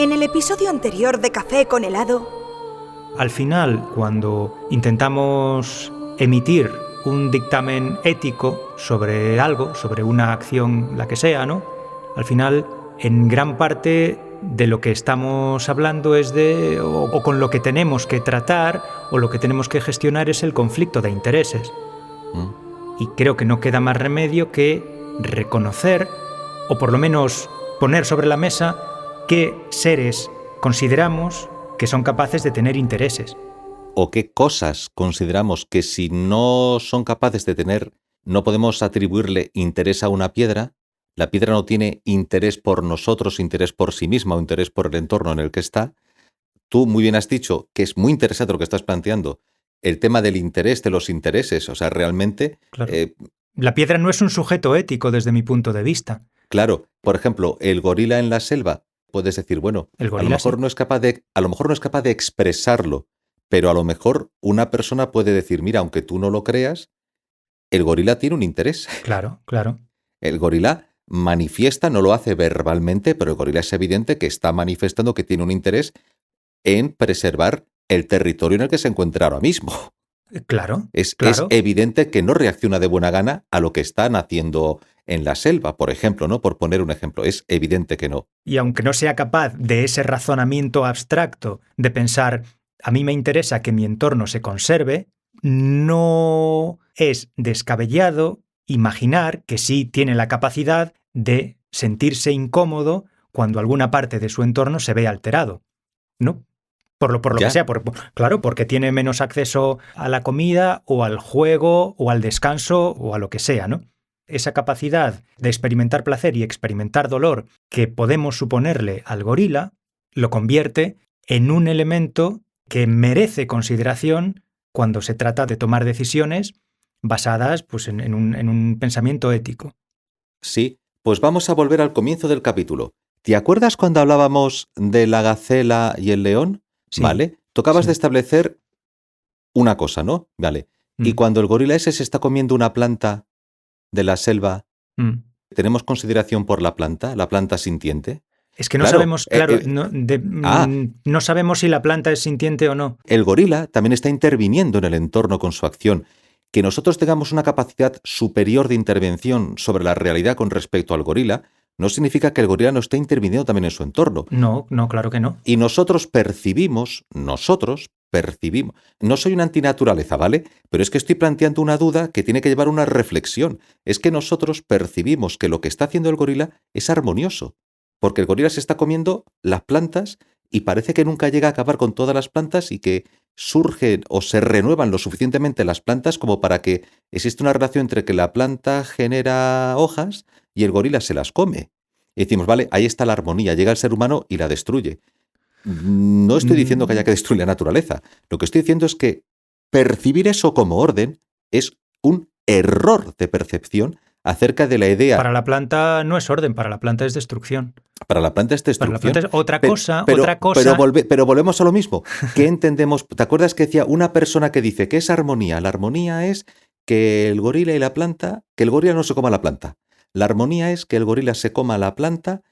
En el episodio anterior de Café con helado... Al final, cuando intentamos emitir un dictamen ético sobre algo, sobre una acción, la que sea, ¿no? Al final, en gran parte de lo que estamos hablando es de, o con lo que tenemos que tratar, o lo que tenemos que gestionar es el conflicto de intereses. Y creo que no queda más remedio que reconocer, o por lo menos poner sobre la mesa, qué seres consideramos que son capaces de tener intereses. O qué cosas consideramos que si no son capaces de tener, no podemos atribuirle interés a una piedra. La piedra no tiene interés por nosotros, interés por sí misma o interés por el entorno en el que está. Tú muy bien has dicho que es muy interesante lo que estás planteando, el tema del interés, de los intereses. O sea, realmente... Claro. La piedra no es un sujeto ético desde mi punto de vista. Claro, por ejemplo, el gorila en la selva, puedes decir, bueno, a lo mejor sí. no es capaz de expresarlo, pero a lo mejor una persona puede decir, mira, aunque tú no lo creas, el gorila tiene un interés. Claro, claro. El gorila manifiesta, no lo hace verbalmente, pero el gorila es evidente que está manifestando que tiene un interés en preservar el territorio en el que se encuentra ahora mismo. Claro, Es claro. evidente que no reacciona de buena gana a lo que están haciendo en la selva, por ejemplo, ¿no? Por poner un ejemplo. Es evidente que no. Y aunque no sea capaz de ese razonamiento abstracto de pensar, a mí me interesa que mi entorno se conserve, no es descabellado imaginar que sí tiene la capacidad de sentirse incómodo cuando alguna parte de su entorno se ve alterado, ¿no? Por lo que sea, claro, porque tiene menos acceso a la comida o al juego o al descanso o a lo que sea, ¿no? Esa capacidad de experimentar placer y experimentar dolor que podemos suponerle al gorila lo convierte en un elemento que merece consideración cuando se trata de tomar decisiones basadas pues, en un pensamiento ético. Sí, pues vamos a volver al comienzo del capítulo. ¿Te acuerdas cuando hablábamos de la gacela y el león? Sí, ¿vale? Tocabas sí. de establecer una cosa, ¿no? Vale. Y cuando el gorila ese se está comiendo una planta de la selva, ¿tenemos consideración por la planta sintiente? Es que no Claro, sabemos, no sabemos si la planta es sintiente o no. El gorila también está interviniendo en el entorno con su acción. Que nosotros tengamos una capacidad superior de intervención sobre la realidad con respecto al gorila no significa que el gorila no esté interviniendo también en su entorno. No, claro que no. Y nosotros percibimos, no soy una antinaturaleza, ¿vale? Pero es que estoy planteando una duda que tiene que llevar una reflexión. Es que nosotros percibimos que lo que está haciendo el gorila es armonioso. Porque el gorila se está comiendo las plantas y parece que nunca llega a acabar con todas las plantas y que surgen o se renuevan lo suficientemente las plantas como para que exista una relación entre que la planta genera hojas y el gorila se las come. Y decimos, vale, ahí está la armonía, llega el ser humano y la destruye. No estoy diciendo que haya que destruir la naturaleza. Lo que estoy diciendo es que percibir eso como orden es un error de percepción acerca de la idea. Para la planta no es orden, para la planta es destrucción. Para la planta es destrucción. Para la planta es otra cosa. Pero volvemos a lo mismo. ¿Qué entendemos? ¿Te acuerdas que decía una persona que dice que es armonía? La armonía es que el gorila y la planta, que el gorila no se coma la planta. La armonía es que el gorila se coma la planta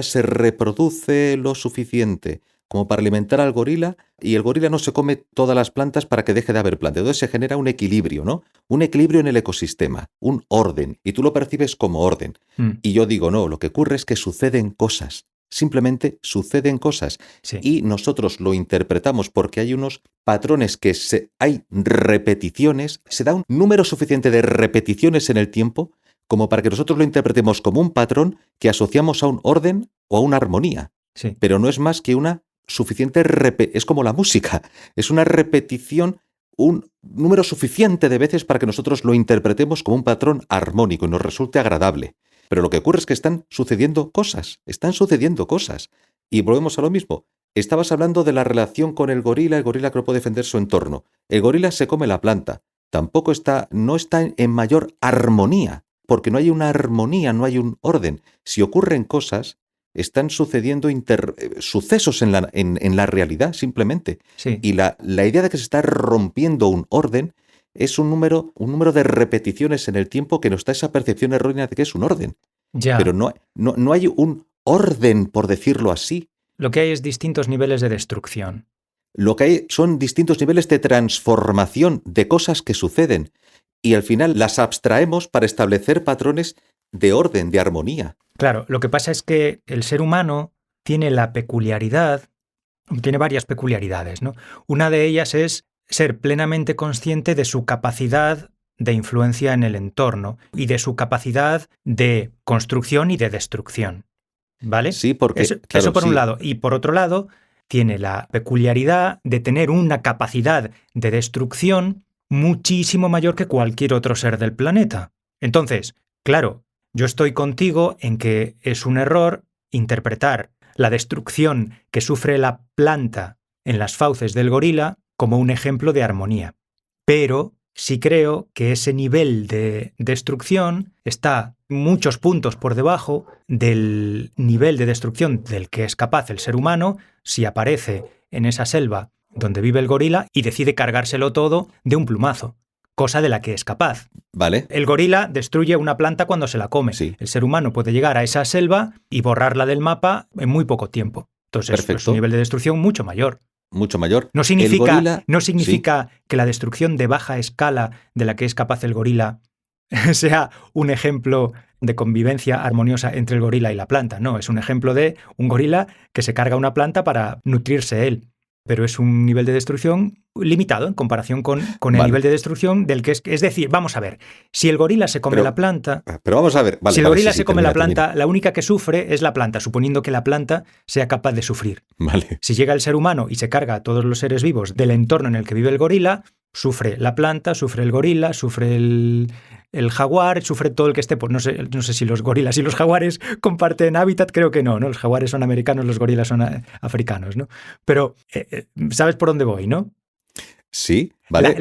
se reproduce lo suficiente como para alimentar al gorila y el gorila no se come todas las plantas para que deje de haber plantas. Entonces se genera un equilibrio, ¿no? Un equilibrio en el ecosistema, un orden, y tú lo percibes como orden. Y yo digo, no, lo que ocurre es que suceden cosas, simplemente suceden cosas. Sí. Y nosotros lo interpretamos porque hay unos patrones hay repeticiones, se da un número suficiente de repeticiones en el tiempo como para que nosotros lo interpretemos como un patrón que asociamos a un orden o a una armonía. Sí. Pero no es más que una suficiente es como la música, es una repetición, un número suficiente de veces para que nosotros lo interpretemos como un patrón armónico y nos resulte agradable. Pero lo que ocurre es que están sucediendo cosas. Y volvemos a lo mismo. Estabas hablando de la relación con el gorila que no puede defender su entorno. El gorila se come la planta. No está en mayor armonía, porque no hay una armonía, no hay un orden. Si ocurren cosas, están sucediendo sucesos en la realidad, simplemente. Sí. Y la idea de que se está rompiendo un orden es un número de repeticiones en el tiempo que nos da esa percepción errónea de que es un orden. Ya. Pero no hay un orden, por decirlo así. Lo que hay es distintos niveles de destrucción. Lo que hay son distintos niveles de transformación de cosas que suceden y al final las abstraemos para establecer patrones de orden, de armonía. Claro, lo que pasa es que el ser humano tiene la peculiaridad, tiene varias peculiaridades, ¿no? Una de ellas es ser plenamente consciente de su capacidad de influencia en el entorno y de su capacidad de construcción y de destrucción, ¿vale? Sí, porque... Eso por un lado. Y por otro lado, tiene la peculiaridad de tener una capacidad de destrucción muchísimo mayor que cualquier otro ser del planeta. Entonces, claro, yo estoy contigo en que es un error interpretar la destrucción que sufre la planta en las fauces del gorila como un ejemplo de armonía. Pero sí creo que ese nivel de destrucción está muchos puntos por debajo del nivel de destrucción del que es capaz el ser humano si aparece en esa selva donde vive el gorila y decide cargárselo todo de un plumazo, cosa de la que es capaz. Vale. El gorila destruye una planta cuando se la come. Sí. El ser humano puede llegar a esa selva y borrarla del mapa en muy poco tiempo. Entonces, es un nivel de destrucción mucho mayor. Mucho mayor. No significa sí, que la destrucción de baja escala de la que es capaz el gorila sea un ejemplo de convivencia armoniosa entre el gorila y la planta. No, es un ejemplo de un gorila que se carga una planta para nutrirse él. Pero es un nivel de destrucción limitado en comparación con el nivel de destrucción del que es... Es decir, vamos a ver, si el gorila se come la planta... Pero vamos a ver... Vale, si el gorila se come termina, la planta, termina. la única que sufre es la planta, suponiendo que la planta sea capaz de sufrir. Vale. Si llega el ser humano y se carga a todos los seres vivos del entorno en el que vive el gorila, sufre la planta, sufre el gorila, sufre el jaguar, sufre todo el que esté... Pues no sé si los gorilas y los jaguares comparten hábitat, creo que no. Los jaguares son americanos, los gorilas son africanos, ¿no? Pero ¿sabes por dónde voy, no? Sí, vale.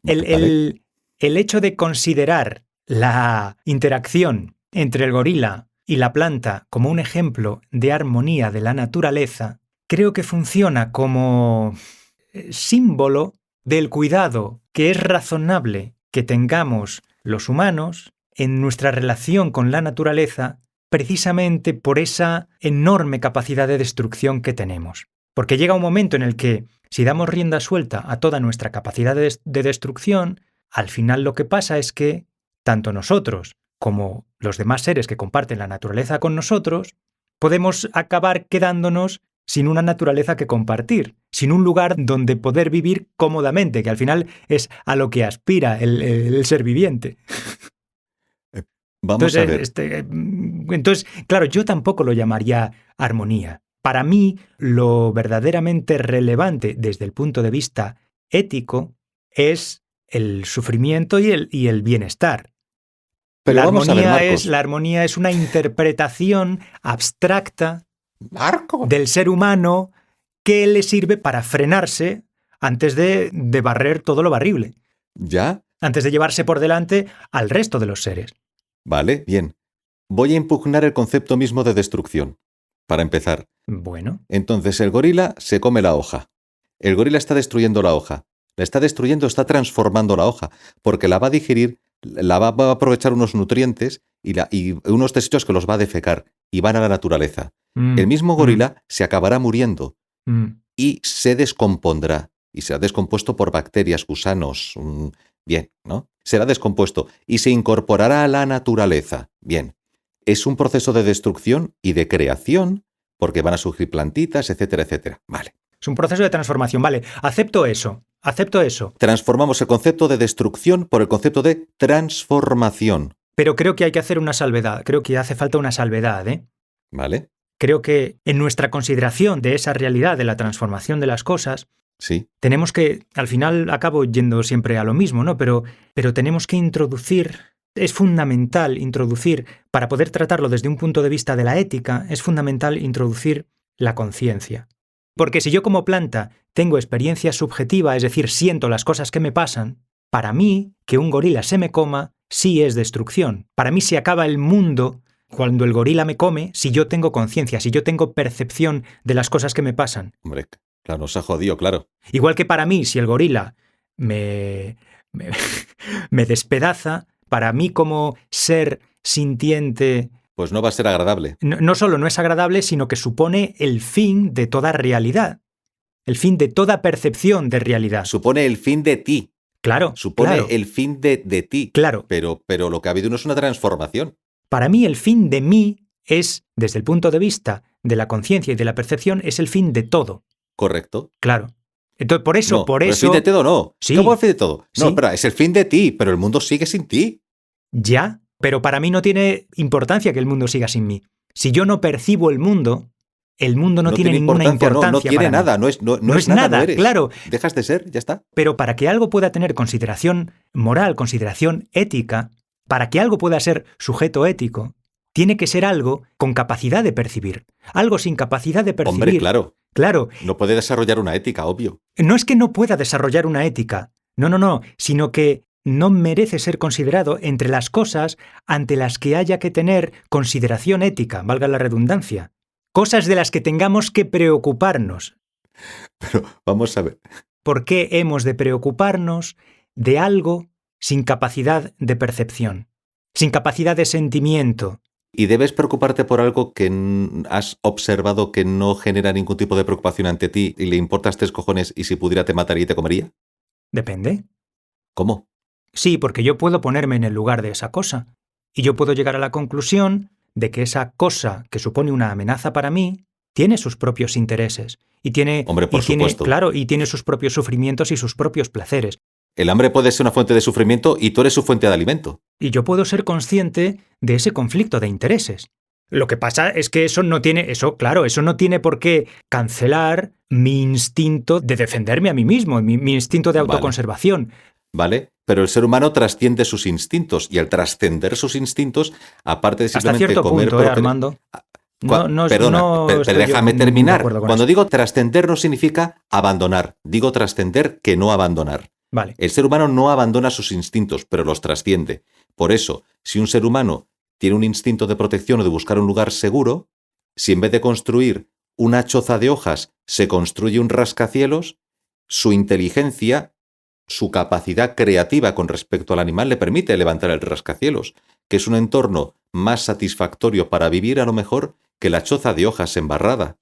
El hecho de considerar la interacción entre el gorila y la planta como un ejemplo de armonía de la naturaleza, creo que funciona como símbolo del cuidado que es razonable que tengamos los humanos en nuestra relación con la naturaleza, precisamente por esa enorme capacidad de destrucción que tenemos. Porque llega un momento en el que, si damos rienda suelta a toda nuestra capacidad de destrucción, al final lo que pasa es que tanto nosotros como los demás seres que comparten la naturaleza con nosotros, podemos acabar quedándonos sin una naturaleza que compartir, sin un lugar donde poder vivir cómodamente, que al final es a lo que aspira el ser viviente. Vamos a ver. Entonces, claro, yo tampoco lo llamaría armonía. Para mí, lo verdaderamente relevante desde el punto de vista ético es el sufrimiento y el bienestar. Pero la vamos armonía a ver, Marcos. La armonía es una interpretación abstracta Marcos. del ser humano que le sirve para frenarse antes de barrer todo lo barrible. ¿Ya? Antes de llevarse por delante al resto de los seres. Vale, bien. Voy a impugnar el concepto mismo de destrucción. Para empezar. Bueno. Entonces el gorila se come la hoja. El gorila está destruyendo la hoja. La está destruyendo, está transformando la hoja, porque la va a digerir, va a aprovechar unos nutrientes y unos desechos que los va a defecar y van a la naturaleza. El mismo gorila se acabará muriendo y se descompondrá. Y será descompuesto por bacterias, gusanos. Bien, ¿no? Será descompuesto y se incorporará a la naturaleza. Bien. Es un proceso de destrucción y de creación, porque van a surgir plantitas, etcétera, etcétera. Vale. Es un proceso de transformación. Vale, acepto eso. Transformamos el concepto de destrucción por el concepto de transformación. Pero creo que hay que hacer una salvedad. Creo que hace falta una salvedad, ¿eh? Vale. Creo que en nuestra consideración de esa realidad, de la transformación de las cosas, sí, tenemos que, al final acabo yendo siempre a lo mismo, ¿no? Pero tenemos que introducir, es fundamental introducir, para poder tratarlo desde un punto de vista de la ética, es fundamental introducir la conciencia. Porque si yo como planta tengo experiencia subjetiva, es decir, siento las cosas que me pasan, para mí, que un gorila se me coma, sí es destrucción. Para mí se acaba el mundo cuando el gorila me come si yo tengo conciencia, si yo tengo percepción de las cosas que me pasan. Hombre, claro, nos ha jodido, claro. Igual que para mí, si el gorila me despedaza, para mí como ser sintiente Pues no va a ser agradable. No solo no es agradable, sino que supone el fin de toda realidad. El fin de toda percepción de realidad. Supone el fin de ti. Claro, Supone claro, el fin de ti. claro. Pero lo que ha habido no es una transformación. Para mí el fin de mí es, desde el punto de vista de la conciencia y de la percepción, es el fin de todo. ¿Correcto? Claro. Entonces, por eso... No, el fin de todo no. Sí. ¿Cómo el fin de todo? No, Sí. espera, es el fin de ti, pero el mundo sigue sin ti. Ya, pero para mí no tiene importancia que el mundo siga sin mí. Si yo no percibo el mundo no tiene ninguna importancia. No tiene para mí. nada, no es nada, no eres. Claro. Dejas de ser, ya está. Pero para que algo pueda tener consideración moral, consideración ética, para que algo pueda ser sujeto ético, tiene que ser algo con capacidad de percibir. Algo sin capacidad de percibir. Hombre, claro. Claro. No puede desarrollar una ética, obvio. No es que no pueda desarrollar una ética. No, sino que no merece ser considerado entre las cosas ante las que haya que tener consideración ética, valga la redundancia. Cosas de las que tengamos que preocuparnos. Pero vamos a ver. ¿Por qué hemos de preocuparnos de algo sin capacidad de percepción, sin capacidad de sentimiento? ¿Y debes preocuparte por algo que has observado que no genera ningún tipo de preocupación ante ti y le importas 3 cojones y si pudiera te mataría y te comería? Depende. ¿Cómo? Sí, porque yo puedo ponerme en el lugar de esa cosa y yo puedo llegar a la conclusión de que esa cosa que supone una amenaza para mí tiene sus propios intereses y tiene, Hombre, por supuesto. Claro, y tiene sus propios sufrimientos y sus propios placeres. El hambre puede ser una fuente de sufrimiento y tú eres su fuente de alimento. Y yo puedo ser consciente de ese conflicto de intereses. Lo que pasa es que eso no tiene por qué cancelar mi instinto de defenderme a mí mismo, mi instinto de autoconservación. ¿Vale? Pero el ser humano trasciende sus instintos y al trascender sus instintos, aparte de simplemente hasta cierto comer... punto, Armando. Pero déjame terminar. Cuando digo trascender no significa abandonar. Digo trascender que no abandonar. Vale. El ser humano no abandona sus instintos, pero los trasciende. Por eso, si un ser humano tiene un instinto de protección o de buscar un lugar seguro, si en vez de construir una choza de hojas se construye un rascacielos, su inteligencia, su capacidad creativa con respecto al animal le permite levantar el rascacielos, que es un entorno más satisfactorio para vivir a lo mejor que la choza de hojas embarrada,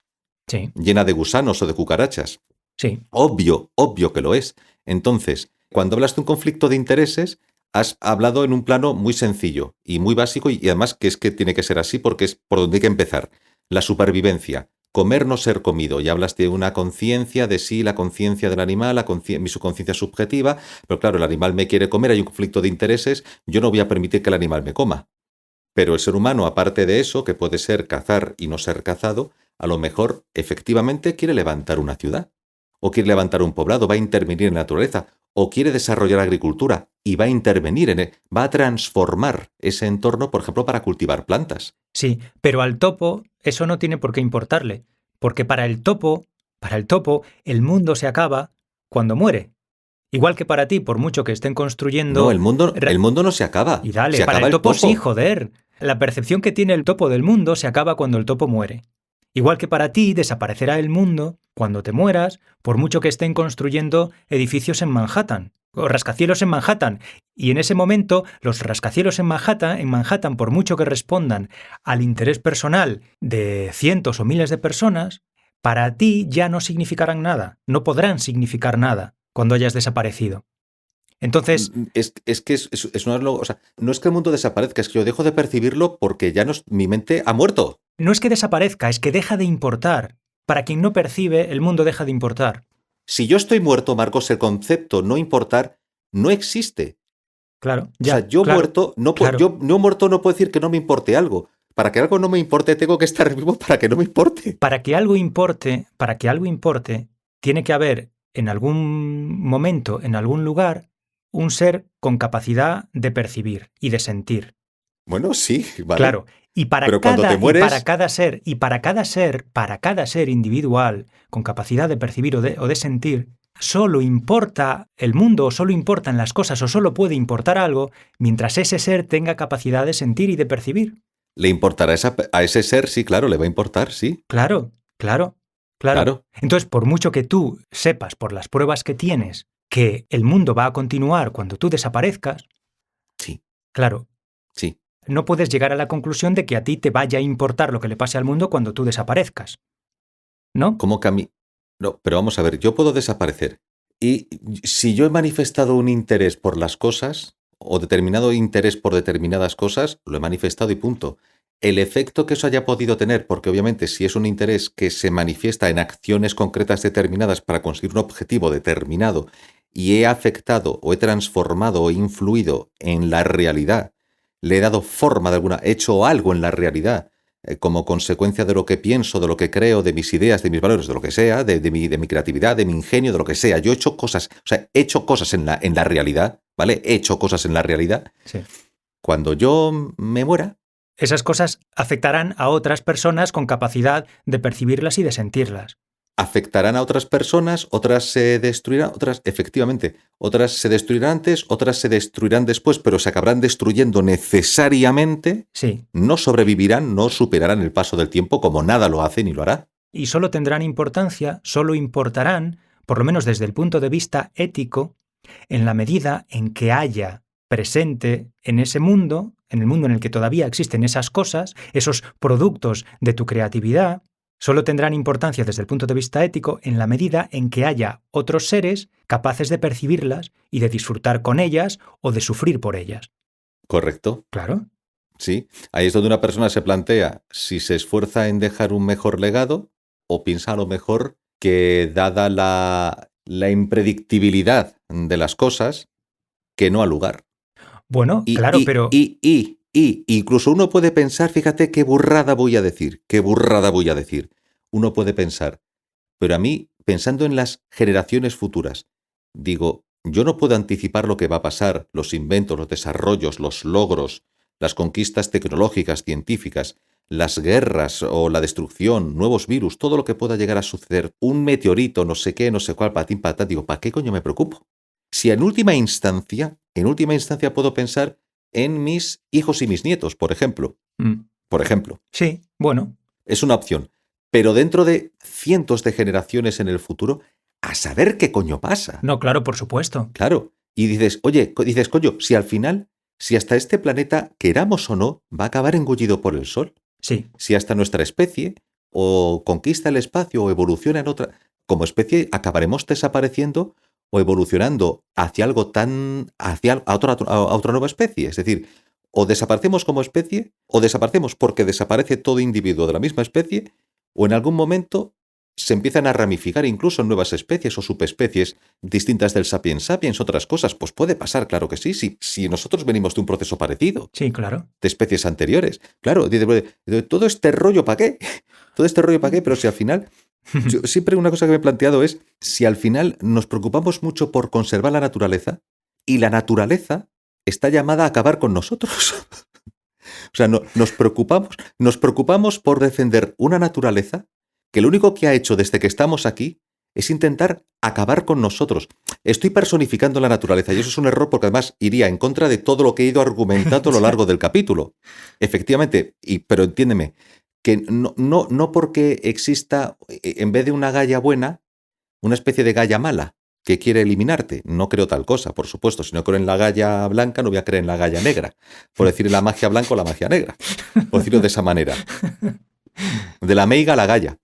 sí, llena de gusanos o de cucarachas. Sí. Obvio que lo es. Entonces, cuando hablas de un conflicto de intereses, has hablado en un plano muy sencillo y muy básico y además que es que tiene que ser así porque es por donde hay que empezar. La supervivencia. Comer, no ser comido. Y hablas de una conciencia de sí, la conciencia del animal, su conciencia subjetiva, pero claro, el animal me quiere comer, hay un conflicto de intereses, yo no voy a permitir que el animal me coma. Pero el ser humano, aparte de eso, que puede ser cazar y no ser cazado, a lo mejor efectivamente quiere levantar una ciudad, o quiere levantar un poblado, va a intervenir en la naturaleza, o quiere desarrollar agricultura y va a intervenir va a transformar ese entorno, por ejemplo, para cultivar plantas. Sí, pero al topo eso no tiene por qué importarle, porque para el topo, el mundo se acaba cuando muere. Igual que para ti, por mucho que estén construyendo... No, el mundo no se acaba. Y dale, se para acaba el topo topo. sí, joder. La percepción que tiene el topo del mundo se acaba cuando el topo muere. Igual que para ti desaparecerá el mundo cuando te mueras, por mucho que estén construyendo edificios en Manhattan, o rascacielos en Manhattan. Y en ese momento, los rascacielos en Manhattan, por mucho que respondan al interés personal de cientos o miles de personas, para ti ya no significarán nada, no podrán significar nada cuando hayas desaparecido. Entonces... Es que o sea, no es que el mundo desaparezca, es que yo dejo de percibirlo porque ya mi mente ha muerto. No es que desaparezca, es que deja de importar. Para quien no percibe, el mundo deja de importar. Si yo estoy muerto, Marcos, el concepto no importar no existe. Claro, ya. O sea, yo claro, muerto, no puedo decir que no me importe algo. Para que algo no me importe, tengo que estar vivo para que no me importe. Para que algo importe, tiene que haber en algún momento, en algún lugar, un ser con capacidad de percibir y de sentir. Bueno, sí, vale. Claro, y para cada ser individual con capacidad de percibir o de sentir, solo importa el mundo, o solo importan las cosas, o solo puede importar algo mientras ese ser tenga capacidad de sentir y de percibir. ¿Le importará a ese ser? Sí, claro, le va a importar, sí. Claro. Entonces, por mucho que tú sepas por las pruebas que tienes que el mundo va a continuar cuando tú desaparezcas, sí, claro, sí. no puedes llegar a la conclusión de que a ti te vaya a importar lo que le pase al mundo cuando tú desaparezcas, ¿no? ¿Cómo que a mí? No, pero vamos a ver, yo puedo desaparecer. Y si yo he manifestado un interés por las cosas, o determinado interés por determinadas cosas, lo he manifestado y punto. El efecto que eso haya podido tener, porque obviamente si es un interés que se manifiesta en acciones concretas determinadas para conseguir un objetivo determinado y he afectado o he transformado o he influido en la realidad, le he dado forma de alguna, he hecho algo en la realidad, como consecuencia de lo que pienso, de lo que creo, de mis ideas, de mis valores, de lo que sea, de mi creatividad, de mi ingenio, de lo que sea. Yo he hecho cosas, o sea, he hecho cosas en la realidad, ¿vale? He hecho cosas en la realidad. Sí. Cuando yo me muera, Esas cosas afectarán a otras personas con capacidad de percibirlas y de sentirlas. afectarán a otras personas, otras se destruirán, otras, efectivamente, otras se destruirán antes, otras se destruirán después, pero se acabarán destruyendo necesariamente, Sí. no sobrevivirán, no superarán el paso del tiempo, como nada lo hace ni lo hará. Y solo tendrán importancia, solo importarán, por lo menos desde el punto de vista ético, en la medida en que haya presente en ese mundo, en el mundo en el que todavía existen esas cosas, esos productos de tu creatividad, solo tendrán importancia desde el punto de vista ético en la medida en que haya otros seres capaces de percibirlas y de disfrutar con ellas o de sufrir por ellas. ¿Correcto? Claro. Sí. Ahí es donde una persona se plantea si se esfuerza en dejar un mejor legado o piensa a lo mejor que dada la impredictibilidad de las cosas, que no ha lugar. Bueno, Y, claro, pero incluso uno puede pensar, fíjate qué burrada voy a decir, qué burrada voy a decir. Uno puede pensar, pero a mí, pensando en las generaciones futuras, digo, yo no puedo anticipar lo que va a pasar, los inventos, los desarrollos, los logros, las conquistas tecnológicas, científicas, las guerras o la destrucción, nuevos virus, todo lo que pueda llegar a suceder, un meteorito, no sé qué, no sé cuál, patín, patán, digo, ¿para qué coño me preocupo? Si en última instancia puedo pensar en mis hijos y mis nietos, por ejemplo. Por ejemplo, sí, bueno, es una opción. Pero dentro de cientos de generaciones en el futuro, a saber qué coño pasa. no, claro, por supuesto. Claro. Y dices, oye, coño, si al final, si hasta este planeta, queramos o no, va a acabar engullido por el Sol, Sí, si hasta nuestra especie o conquista el espacio o evoluciona en otra, como especie acabaremos desapareciendo o evolucionando hacia algo a otra nueva especie. Es decir, o desaparecemos como especie, o desaparecemos porque desaparece todo individuo de la misma especie, o en algún momento se empiezan a ramificar incluso en nuevas especies o subespecies distintas del sapiens sapiens, otras cosas. Pues puede pasar, claro que sí, si nosotros venimos de un proceso parecido, sí, claro. de especies anteriores. Claro, todo este rollo para qué, todo este rollo para qué, pero si al final, yo siempre una cosa que me he planteado es, si al final nos preocupamos mucho por conservar la naturaleza, y la naturaleza está llamada a acabar con nosotros. O sea, nos preocupamos por defender una naturaleza que lo único que ha hecho desde que estamos aquí es intentar acabar con nosotros. Estoy personificando la naturaleza y eso es un error porque además iría en contra de todo lo que he ido argumentando a lo largo del capítulo. Efectivamente, pero entiéndeme, que no porque exista, en vez de una Gaia buena, una especie de Gaia mala que quiere eliminarte. No creo tal cosa, por supuesto. Si no creo en la Gaia blanca, no voy a creer en la Gaia negra. Por decir en la magia blanca o la magia negra. Por decirlo de esa manera. De la meiga a la Gaia.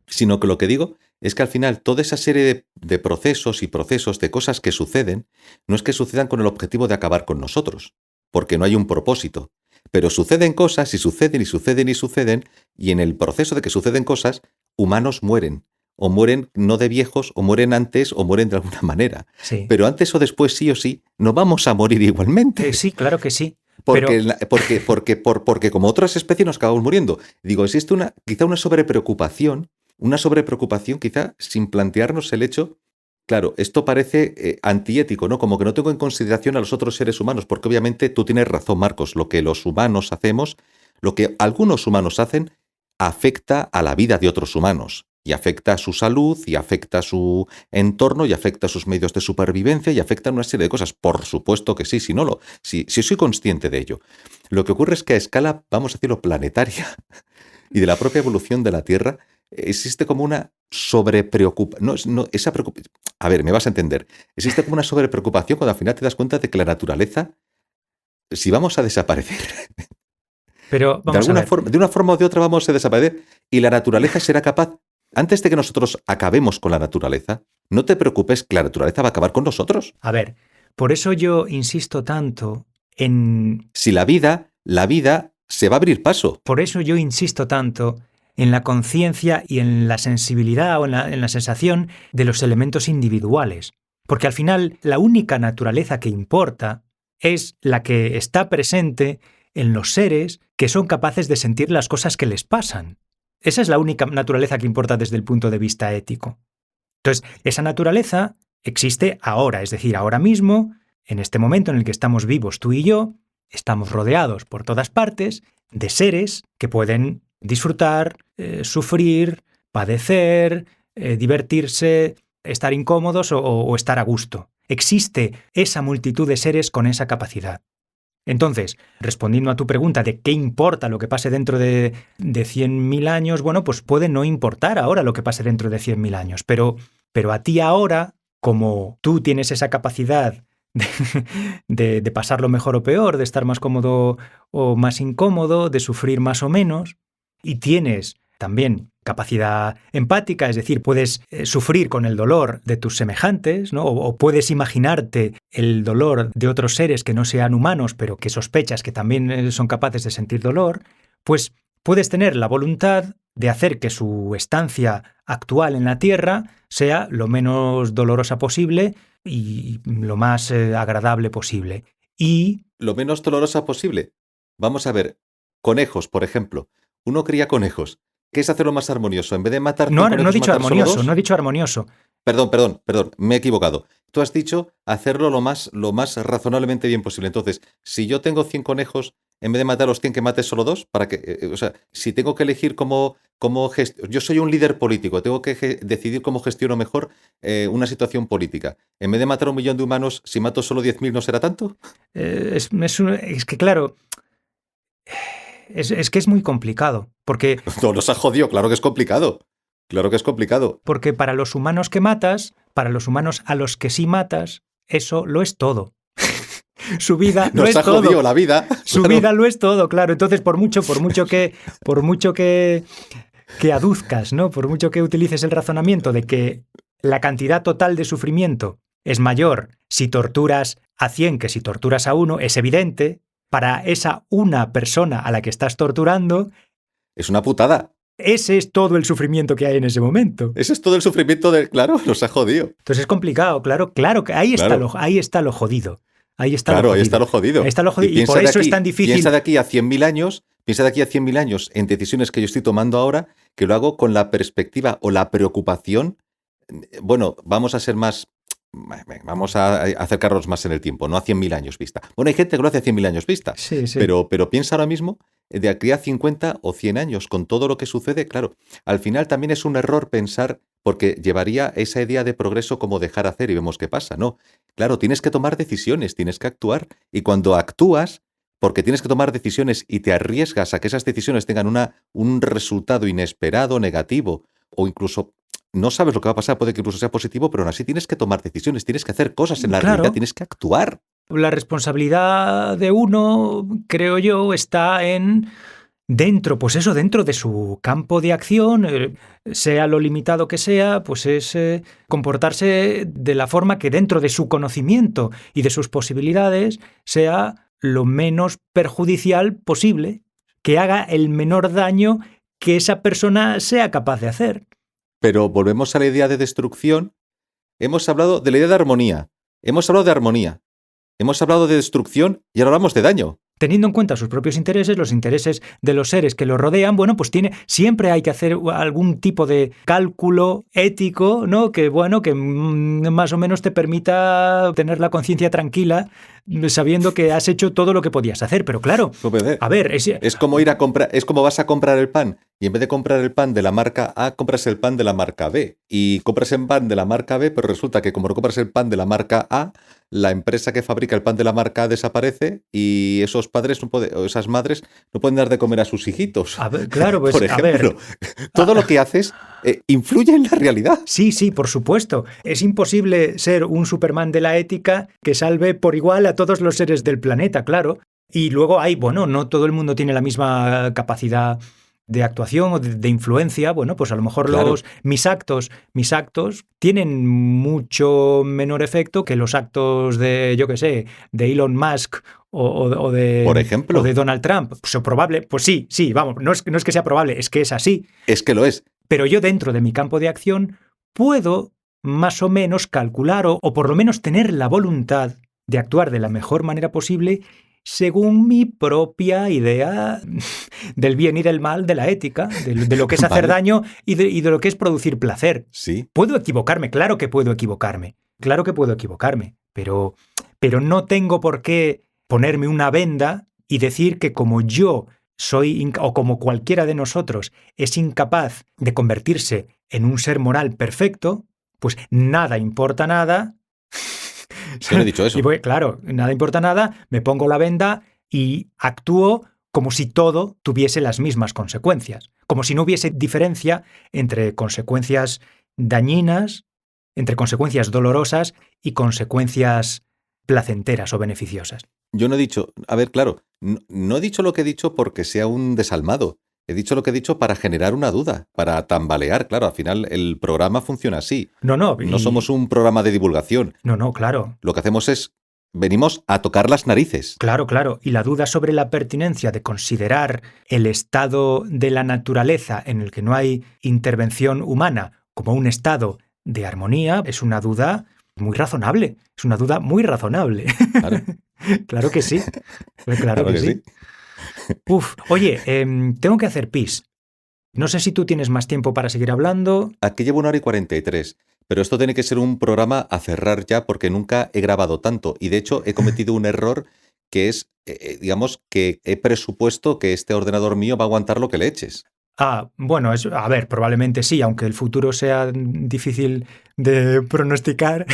Sino que lo que digo es que al final toda esa serie de procesos y procesos, de cosas que suceden, no es que sucedan con el objetivo de acabar con nosotros, porque no hay un propósito. Pero suceden cosas y suceden y suceden y suceden, y en el proceso de que suceden cosas, humanos mueren. O mueren no de viejos, o mueren antes, o mueren de alguna manera. Sí. Pero antes o después, sí o sí, no vamos a morir igualmente. Sí, claro que sí. Porque como otras especies nos acabamos muriendo. Digo, existe quizá una sobrepreocupación quizá sin plantearnos el hecho, claro, esto parece antiético, ¿no? Como que no tengo en consideración a los otros seres humanos, porque obviamente tú tienes razón, Marcos, lo que los humanos hacemos, lo que algunos humanos hacen, afecta a la vida de otros humanos. Y afecta a su salud, y afecta a su entorno, y afecta a sus medios de supervivencia, y afecta a una serie de cosas. Por supuesto que sí, si soy consciente de ello. Lo que ocurre es que a escala, vamos a decirlo, planetaria, y de la propia evolución de la Tierra, existe como una sobrepreocupación. A ver, me vas a entender. Existe como una sobrepreocupación cuando al final te das cuenta de que la naturaleza si vamos a desaparecer, Pero vamos a ver. de una forma o de otra vamos a desaparecer y la naturaleza será capaz, antes de que nosotros acabemos con la naturaleza, no te preocupes que la naturaleza va a acabar con nosotros. A ver, por eso yo insisto tanto en... Si la vida se va a abrir paso. Por eso yo insisto tanto en la conciencia y en la sensibilidad o en la sensación de los elementos individuales. Porque al final la única naturaleza que importa es la que está presente en los seres que son capaces de sentir las cosas que les pasan. Esa es la única naturaleza que importa desde el punto de vista ético. Entonces, esa naturaleza existe ahora, es decir, ahora mismo, en este momento en el que estamos vivos tú y yo, estamos rodeados por todas partes de seres que pueden disfrutar, sufrir, padecer, divertirse, estar incómodos o estar a gusto. Existe esa multitud de seres con esa capacidad. Entonces, respondiendo a tu pregunta de qué importa lo que pase dentro de 100.000 años, bueno, pues puede no importar ahora lo que pase dentro de 100.000 años, pero a ti ahora, como tú tienes esa capacidad de pasarlo mejor o peor, de estar más cómodo o más incómodo, de sufrir más o menos, y tienes también capacidad empática, es decir, puedes sufrir con el dolor de tus semejantes, ¿no? O puedes imaginarte el dolor de otros seres que no sean humanos, pero que sospechas que también son capaces de sentir dolor, pues puedes tener la voluntad de hacer que su estancia actual en la Tierra sea lo menos dolorosa posible y lo más agradable posible. Y... Lo menos dolorosa posible. Vamos a ver, conejos, por ejemplo. Uno cría conejos. ¿Qué es hacerlo más armonioso? En vez de matar No, conejos, no he dicho matar solo armonioso, dos. no he dicho armonioso. Perdón, me he equivocado. Tú has dicho hacerlo lo más razonablemente bien posible. Entonces, si yo tengo 100 conejos, en vez de matar a los 100, que mates solo dos, para que, o sea, si tengo que elegir yo soy un líder político, tengo que decidir cómo gestiono mejor una situación política. En vez de matar a 1 millón de humanos, si mato solo 10.000, ¿no será tanto? Es que claro, es que es muy complicado, porque... No nos ha jodido, claro que es complicado. Claro que es complicado. Porque para los humanos que matas, para los humanos a los que sí matas, eso lo es todo. Su vida lo es todo. Nos ha jodido la vida. Su vida lo es todo, claro. Entonces, por mucho que aduzcas, ¿no? Por mucho que utilices el razonamiento de que la cantidad total de sufrimiento es mayor si torturas a 100 que si torturas a 1, es evidente, para esa una persona a la que estás torturando... Es una putada. Ese es todo el sufrimiento que hay en ese momento. Ese es todo el sufrimiento claro, nos ha jodido. Entonces es complicado, claro que ahí está lo jodido. Ahí está lo jodido. Y por eso es tan difícil. Piensa de aquí a 100.000 años en decisiones que yo estoy tomando ahora, que lo hago con la perspectiva o la preocupación. Bueno, vamos a acercarnos más en el tiempo, no a 100.000 años vista. Bueno, hay gente que lo hace a 100.000 años vista, sí. Pero piensa ahora mismo de aquí a 50 o 100 años, con todo lo que sucede, claro. Al final también es un error pensar, porque llevaría esa idea de progreso como dejar hacer y vemos qué pasa, ¿no? Claro, tienes que tomar decisiones, tienes que actuar, y cuando actúas, porque tienes que tomar decisiones y te arriesgas a que esas decisiones tengan un resultado inesperado, negativo, o incluso... No sabes lo que va a pasar, puede que incluso sea positivo, pero aún así tienes que tomar decisiones, tienes que hacer cosas en la realidad, tienes que actuar. La responsabilidad de uno, creo yo, está dentro de su campo de acción, sea lo limitado que sea, pues es comportarse de la forma que dentro de su conocimiento y de sus posibilidades sea lo menos perjudicial posible, que haga el menor daño que esa persona sea capaz de hacer. Pero volvemos a la idea de destrucción. Hemos hablado de la idea de armonía. Hemos hablado de destrucción y ahora hablamos de daño. Teniendo en cuenta sus propios intereses, los intereses de los seres que lo rodean, bueno, pues siempre hay que hacer algún tipo de cálculo ético, ¿no? Que más o menos te permita tener la conciencia tranquila sabiendo que has hecho todo lo que podías hacer. Pero claro, a ver... Es como ir a comprar, es como vas a comprar el pan y en vez de comprar el pan de la marca A, compras el pan de la marca B. Y compras el pan de la marca B, pero resulta que como no compras el pan de la marca A, la empresa que fabrica el pan de la marca A desaparece y esos padres o esas madres no pueden dar de comer a sus hijitos. A ver, claro, pues por ejemplo, todo lo que haces influye en la realidad. Sí, por supuesto. Es imposible ser un Superman de la ética que salve por igual a todos los seres del planeta, claro. Y luego hay, bueno, no todo el mundo tiene la misma capacidad de actuación o de influencia. Bueno, pues a lo mejor Claro. mis actos tienen mucho menor efecto que los actos de, yo qué sé, de Elon Musk o Por de ejemplo, Donald Trump. Pues probable, pues sí, vamos, no es que sea probable, es que es así. es que lo es. Pero yo dentro de mi campo de acción puedo más o menos calcular o por lo menos tener la voluntad de actuar de la mejor manera posible según mi propia idea del bien y del mal, de la ética, de lo que es hacer Vale. daño y de lo que es producir placer. Sí. Puedo equivocarme, claro que puedo equivocarme, pero no tengo por qué ponerme una venda y decir que como yo soy, o como cualquiera de nosotros, es incapaz de convertirse en un ser moral perfecto, pues nada importa nada. Yo no he dicho eso. Y voy, claro, nada importa nada, me pongo la venda y actúo como si todo tuviese las mismas consecuencias, como si no hubiese diferencia entre consecuencias dañinas, entre consecuencias dolorosas y consecuencias placenteras o beneficiosas. Yo no he dicho, a ver, claro, no he dicho lo que he dicho porque sea un desalmado. He dicho lo que he dicho para generar una duda, para tambalear. Claro, al final el programa funciona así. No, No somos un programa de divulgación. No, claro. Lo que hacemos es, venimos a tocar las narices. Claro. Y la duda sobre la pertinencia de considerar el estado de la naturaleza en el que no hay intervención humana como un estado de armonía es una duda muy razonable. Es una duda muy razonable. Claro, Claro que sí. Claro que sí. Oye, tengo que hacer pis. No sé si tú tienes más tiempo para seguir hablando. Aquí llevo 1 hora y 43, pero esto tiene que ser un programa a cerrar ya porque nunca he grabado tanto y de hecho he cometido un error que es, digamos, que he presupuesto que este ordenador mío va a aguantar lo que le eches. Bueno, a ver, probablemente sí, aunque el futuro sea difícil de pronosticar,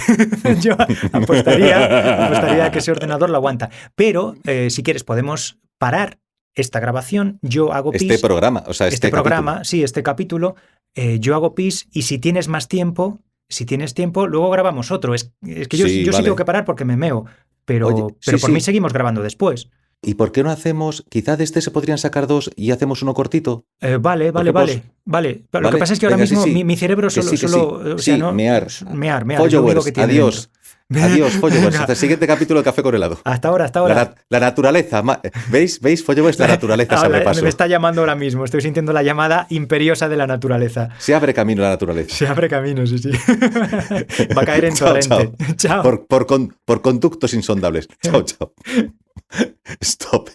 yo apostaría a que ese ordenador lo aguanta. Pero, si quieres, podemos parar esta grabación, yo hago pis. Este programa, o sea, este programa, capítulo. sí, este capítulo, yo hago pis y si tienes más tiempo, luego grabamos otro. Es que yo sí vale. tengo que parar porque me meo, pero, Oye, pero sí, por mí sí. seguimos grabando después. ¿Y por qué no hacemos, quizá de este se podrían sacar 2 y hacemos uno cortito? Vale. Porque, pues, Pero lo que ¿vale? pasa es que ahora Venga, sí, mismo sí. mi cerebro Que sí, que solo, o sí. sea, Sí, no, mear. mear, es lo único Followers, que tiene adiós. dentro. Adiós, Followers. Venga, Hasta el siguiente capítulo de Café con helado. hasta ahora. La naturaleza. ¿Veis, Followers? La naturaleza se abre paso. Me está llamando ahora mismo, estoy sintiendo la llamada imperiosa de la naturaleza. Se abre camino la naturaleza. Se abre camino, sí. Va a caer en Chao, torrente. chao. Chao. Por conductos insondables. Chao. Stop.